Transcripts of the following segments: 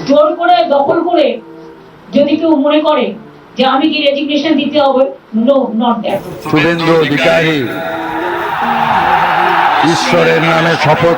জোর করে দখল করে যদি কেউ মনে করে যে আমি কি রেজিগনেশন দিতে হবে, no, not that. Suvendu Adhikari ঈশ্বরের নামে শপথ।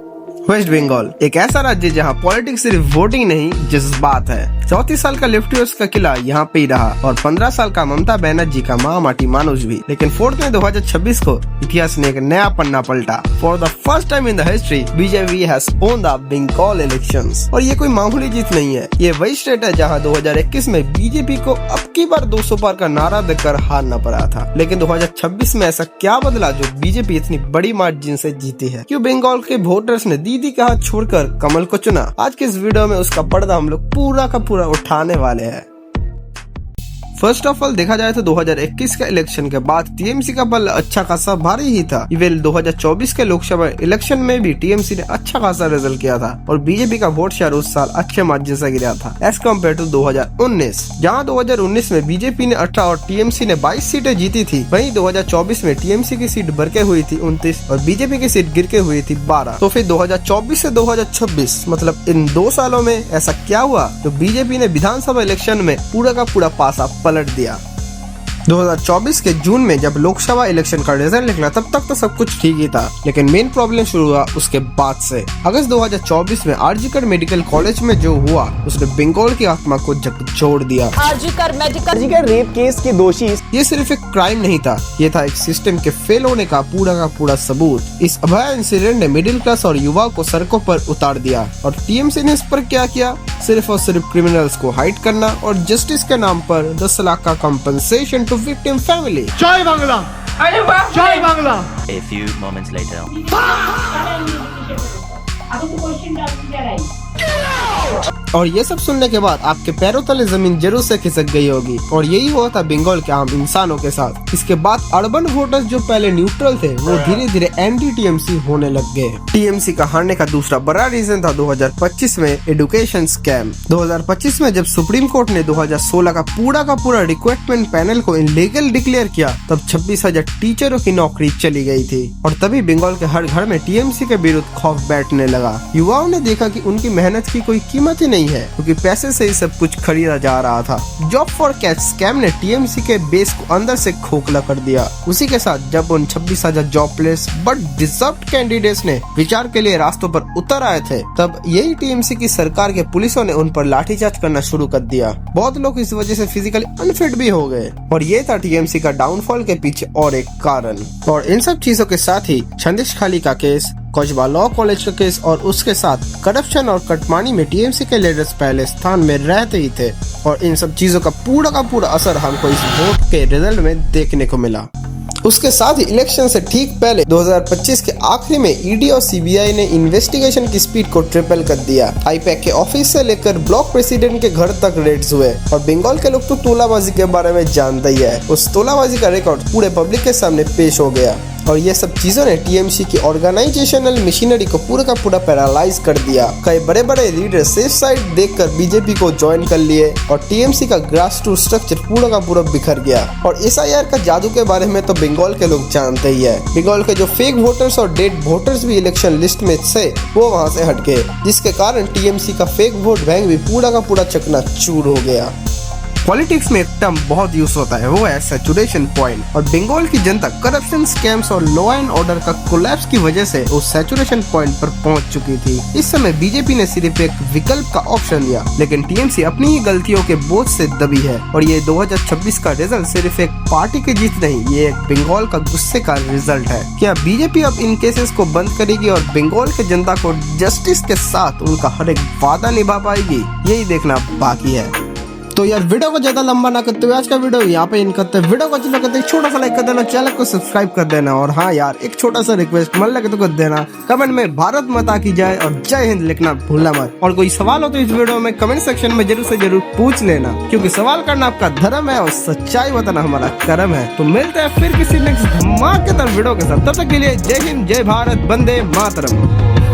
वेस्ट बंगाल एक ऐसा राज्य जहां पॉलिटिक्स सिर्फ वोटिंग नहीं जज्बात है। 34 साल का लेफ्टियोस का किला यहाँ पे ही रहा और 15 साल का ममता बनर्जी का माँ माटी मानुष भी। लेकिन 4 मई 2026 को इतिहास ने एक नया पन्ना पलटा। For the first time in the history BJP has won the Bengal elections. और ये कोई मामूली जीत नहीं है, ये वही स्टेट है जहाँ 2021 में बीजेपी को अब की बार 200 पार का नारा देकर हारना पड़ा था। लेकिन 2026 में ऐसा क्या बदला जो बीजेपी इतनी बड़ी मार्जिन से जीती है? क्यों बंगाल के वोटर्स ने दीदी का हाथ छोड़कर कमल को चुना? आज के इस वीडियो में उसका पर्दा हम लोग पूरा का पूरा उठाने वाले हैं। फर्स्ट ऑफ ऑल देखा जाए तो 2021 के इलेक्शन के बाद टीएमसी का बल अच्छा खासा भारी ही था। इवन 2024 के लोकसभा इलेक्शन में भी टीएमसी ने अच्छा खासा रिजल्ट किया था और बीजेपी का वोट शेयर उस साल अच्छे मार्जिन से गिरा था एज कम्पेयर टू 2019, जहां 2019 में बीजेपी ने 18 और टीएमसी ने 22 सीटें जीती थी। वहीं 2024 में टीएमसी की सीट बढ़ के हुई थी 29 और बीजेपी की सीट गिर के हुई थी 12। तो फिर 2024 से 2026 मतलब इन 2 सालों में ऐसा क्या हुआ तो बीजेपी ने विधानसभा इलेक्शन में पूरा का पूरा पासा पलट दिया। 2024 के जून में जब लोकसभा इलेक्शन का रिजल्ट निकला तब तक तो सब कुछ ठीक ही था, लेकिन मेन प्रॉब्लम शुरू हुआ उसके बाद से। अगस्त 2024 में आरजीकर मेडिकल कॉलेज में जो हुआ उसने बंगाल की आत्मा को झकझोर दिया। आरजीकर रेप केस के दोषी। ये सिर्फ एक क्राइम नहीं था, ये था एक सिस्टम के फेल होने का पूरा सबूत। इस अभय इंसिडेंट ने मिडिल क्लास और युवाओं को सड़कों पर उतार दिया और टीएमसी ने इस पर क्या किया? सिर्फ और सिर्फ क्रिमिनल्स को हाइड करना और जस्टिस के नाम पर 10 लाख का कंपनसेशन टू विक्टिम फैमिली। जय बांग्ला, जय Bangla. A few moments later. अब तो क्वेश्चन डालने जा रहा है। और ये सब सुनने के बाद आपके पैरों तले जमीन जरूर से खिसक गई होगी और यही हुआ था बंगाल के आम इंसानों के साथ। इसके बाद अर्बन वोटर्स जो पहले न्यूट्रल थे वो धीरे धीरे एंटी टीएमसी होने लग गए। टीएमसी का हारने का दूसरा बड़ा रीजन था 2025 में एजुकेशन स्कैम। 2025 में जब सुप्रीम कोर्ट ने 2016 का पूरा रिक्रूटमेंट पैनल को इनलीगल डिक्लेयर किया तब 26,000 टीचरों की नौकरी चली गई थी और तभी बंगाल के हर घर में टीएमसी के विरुद्ध खौफ बैठने लगा। युवाओं ने देखा कि उनकी मेहनत की कोई कीमत ही नहीं है क्योंकि पैसे से ही सब कुछ खरीदा जा रहा था। जॉब फॉर कैश स्कैम ने टीएमसी के बेस को अंदर से खोखला कर दिया। उसी के साथ जब उन 26,000 जॉबलेस बट डिजर्व्ड कैंडिडेट्स ने विचार के लिए रास्तों पर उतर आए थे तब यही टीएमसी की सरकार के पुलिसों ने उन पर लाठीचार्ज करना शुरू कर दिया। बहुत लोग इस वजह से फिजिकली अनफिट भी हो गए और ये था टीएमसी का डाउनफॉल के पीछे और एक कारण। और इन सब चीजों के साथ ही संदेशखाली का केस, कोचबा लॉ कॉलेज का केस और उसके साथ करप्शन और कटमानी में टीएमसी के लीडर्स पहले स्थान में रहते ही थे और इन सब चीजों का पूरा असर हमको इस वोट के रिजल्ट में देखने को मिला। उसके साथ ही इलेक्शन से ठीक पहले 2025 के आखिरी में ईडी और सीबीआई ने इन्वेस्टिगेशन की स्पीड को ट्रिपल कर दिया। आईपैक के ऑफिस से लेकर ब्लॉक प्रेसिडेंट के घर तक रेड्स हुए और बंगाल के लोग तो तोलाबाजी के बारे में जानते ही है। उस तोलाबाजी का रिकॉर्ड पूरे पब्लिक के सामने पेश हो गया और ये सब चीजों ने टीएमसी की ऑर्गेनाइजेशनल मशीनरी को पूरा पैरालाइज कर दिया। कई बड़े लीडर सेफ साइड देखकर बीजेपी को ज्वाइन कर लिए और टीएमसी का ग्रास रूट स्ट्रक्चर पूरा बिखर गया। और एसआईआर का जादू के बारे में तो बंगाल के लोग जानते ही है। बंगाल के जो फेक वोटर्स और डेड वोटर्स भी इलेक्शन लिस्ट में थे वो वहाँ से हट गए, जिसके कारण टीएमसी का फेक वोट बैंक भी पूरा चकनाचूर हो गया। पॉलिटिक्स में एक टर्म बहुत यूज होता है, वो है सैचुरेशन पॉइंट। और बंगाल की जनता करप्शन, स्कैम्स और लॉ एंड ऑर्डर का कोलैप्स की वजह से उस सैचुरेशन पॉइंट पर पहुंच चुकी थी। इस समय बीजेपी ने सिर्फ एक विकल्प का ऑप्शन दिया, लेकिन टीएमसी अपनी ही गलतियों के बोझ से दबी है। और ये 2026 का रिजल्ट सिर्फ एक पार्टी की जीत नहीं, ये एक बंगाल का गुस्से का रिजल्ट है। क्या बीजेपी अब इन केसेस को बंद करेगी और बंगाल के जनता को जस्टिस के साथ उनका हर एक वादा निभा पाएगी? यही देखना बाकी है। तो यार वीडियो को ज्यादा लंबा ना करते हुए आज का वीडियो यहाँ पे इन करते हैं। वीडियो को अच्छा लगे तो छोटा सा लाइक कर देना, चैनल को सब्सक्राइब कर देना और हाँ यार एक छोटा सा रिक्वेस्ट, मन लगे तो कर देना कमेंट में भारत माता की जय और जय हिंद लिखना भूलना मत। और कोई सवाल हो तो इस वीडियो में कमेंट सेक्शन में जरूर पूछ लेना, क्योंकि सवाल करना आपका धर्म है और सच्चाई बताना हमारा कर्म है। तो मिलते हैं फिर किसी नेक्स्ट धमाकेदार वीडियो के साथ, तब तक के लिए जय हिंद, जय भारत, वंदे मातरम।